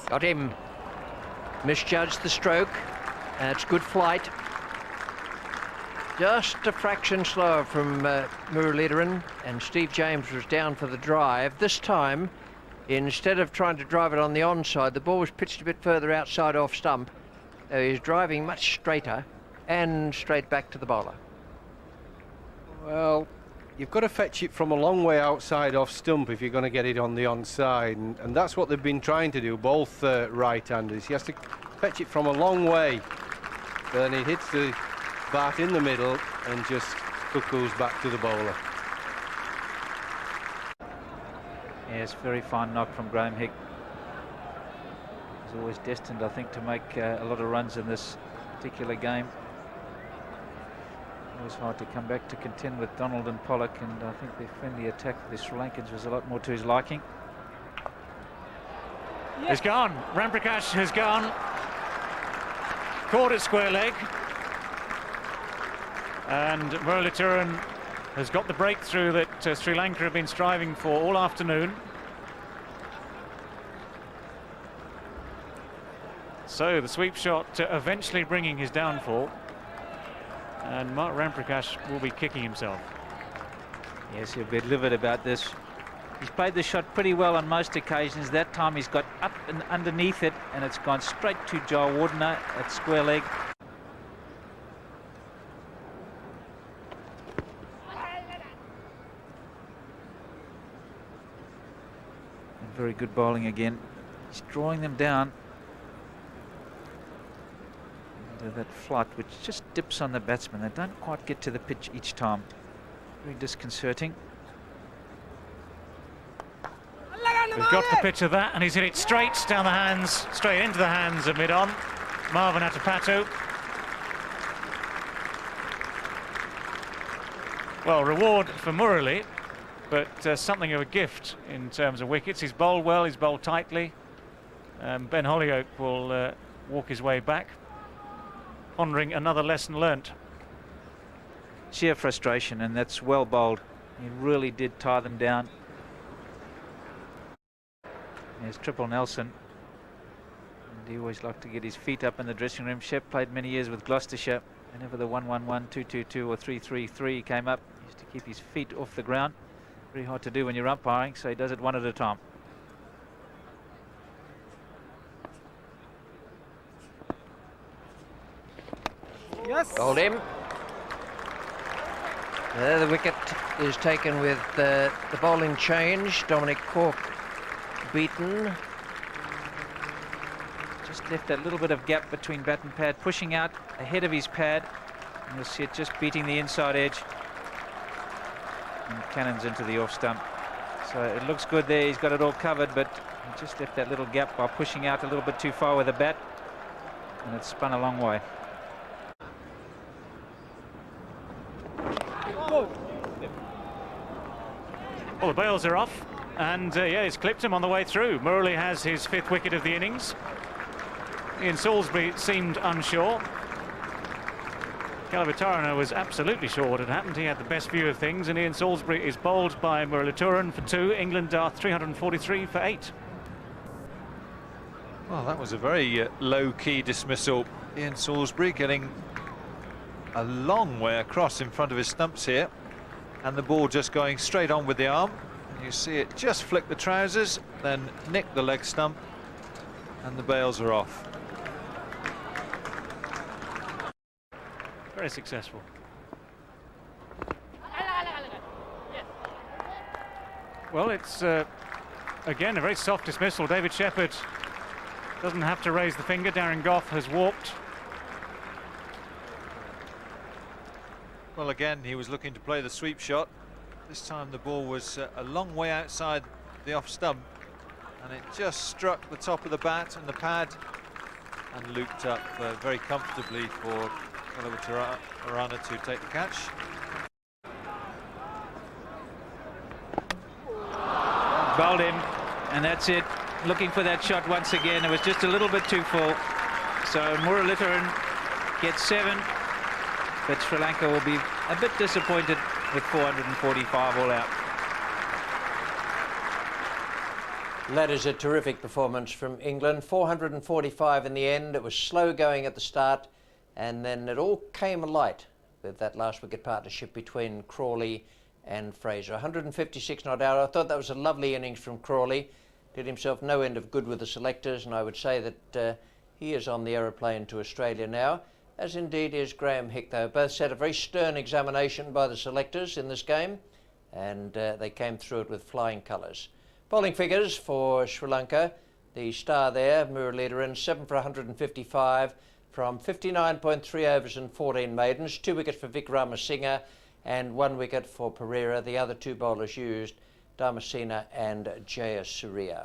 Got him. Misjudged the stroke. It's good flight. Just a fraction slower from Muralitharan, and Steve James was down for the drive. This time, instead of trying to drive it on the onside, the ball was pitched a bit further outside off stump. He's driving much straighter and straight back to the bowler. Well, you've got to fetch it from a long way outside off stump if you're going to get it on the onside, and that's what they've been trying to do, both right-handers. He has to fetch it from a long way, then he hits the bat in the middle and just cuckoos back to the bowler. Yes, very fine knock from Grahame Hick. He's always destined, I think, to make a lot of runs in this particular game. It was hard to come back to contend with Donald and Pollock, and I think the friendly attack for the Sri Lankans was a lot more to his liking. He's gone. Ramprakash has gone. Caught at square leg. And Muralitharan has got the breakthrough that Sri Lanka have been striving for all afternoon. So the sweep shot eventually bringing his downfall. And Mark Ramprakash will be kicking himself. Yes, he'll be livid about this. He's played the shot pretty well on most occasions. That time he's got up and underneath it, and it's gone straight to Jawardena at square leg. And very good bowling again. He's drawing them down. That flight which just dips on the batsman. They don't quite get to the pitch each time. Very disconcerting. We've got the pitch of that, and he's hit it straight down the hands, straight into the hands of mid-on. Marvin Atapatu. Well, reward for Murali, but something of a gift in terms of wickets. He's bowled well, he's bowled tightly. Ben Hollioake will walk his way back, pondering another lesson learnt. Sheer frustration, and that's well bowled. He really did tie them down. There's Triple Nelson. And he always liked to get his feet up in the dressing room. Shep played many years with Gloucestershire. Whenever the 1-1-1, 2-2-2 or 3-3-3 came up, he used to keep his feet off the ground. Very hard to do when you're umpiring, so he does it one at a time. Yes. Hold him. There the wicket is taken with the bowling change. Dominic Cork beaten. Just left that little bit of gap between bat and pad, pushing out ahead of his pad. And you'll see it just beating the inside edge. And cannons into the off stump. So it looks good there. He's got it all covered, but he just left that little gap by pushing out a little bit too far with the bat. And it's spun a long way. Well, the bails are off, and yeah, it's clipped him on the way through. Murali has his 5th wicket of the innings. Ian Salisbury seemed unsure. Muralitharan was absolutely sure what had happened. He had the best view of things, and Ian Salisbury is bowled by Muralitharan for 2. England are 343 for 8. Well, that was a very low-key dismissal. Ian Salisbury getting a long way across in front of his stumps here, and the ball just going straight on with the arm. And you see it just flick the trousers, then nick the leg stump, and the bails are off. Very successful. Well, it's again a very soft dismissal. David Shepherd doesn't have to raise the finger. Darren Gough has walked. Well, again, he was looking to play the sweep shot. This time the ball was a long way outside the off stump, and it just struck the top of the bat and the pad and looped up very comfortably for Muralitharan to take the catch. Bowled him, and that's it. Looking for that shot once again. It was just a little bit too full. So Muralitharan gets 7. But Sri Lanka will be a bit disappointed with 445 all out. That is a terrific performance from England. 445 in the end. It was slow going at the start, and then it all came alight with that last wicket partnership between Crawley and Fraser. 156 not out. I thought that was a lovely innings from Crawley. Did himself no end of good with the selectors, and I would say that he is on the aeroplane to Australia now, as indeed is Grahame Hick. They both set a very stern examination by the selectors in this game, and they came through it with flying colours. Bowling figures for Sri Lanka. The star there, Muralitharan, 7 for 155 from 59.3 overs and 14 maidens. 2 wickets for Vikramasinghe and 1 wicket for Pereira. The other 2 bowlers used, Dharmasena and Jayasuriya.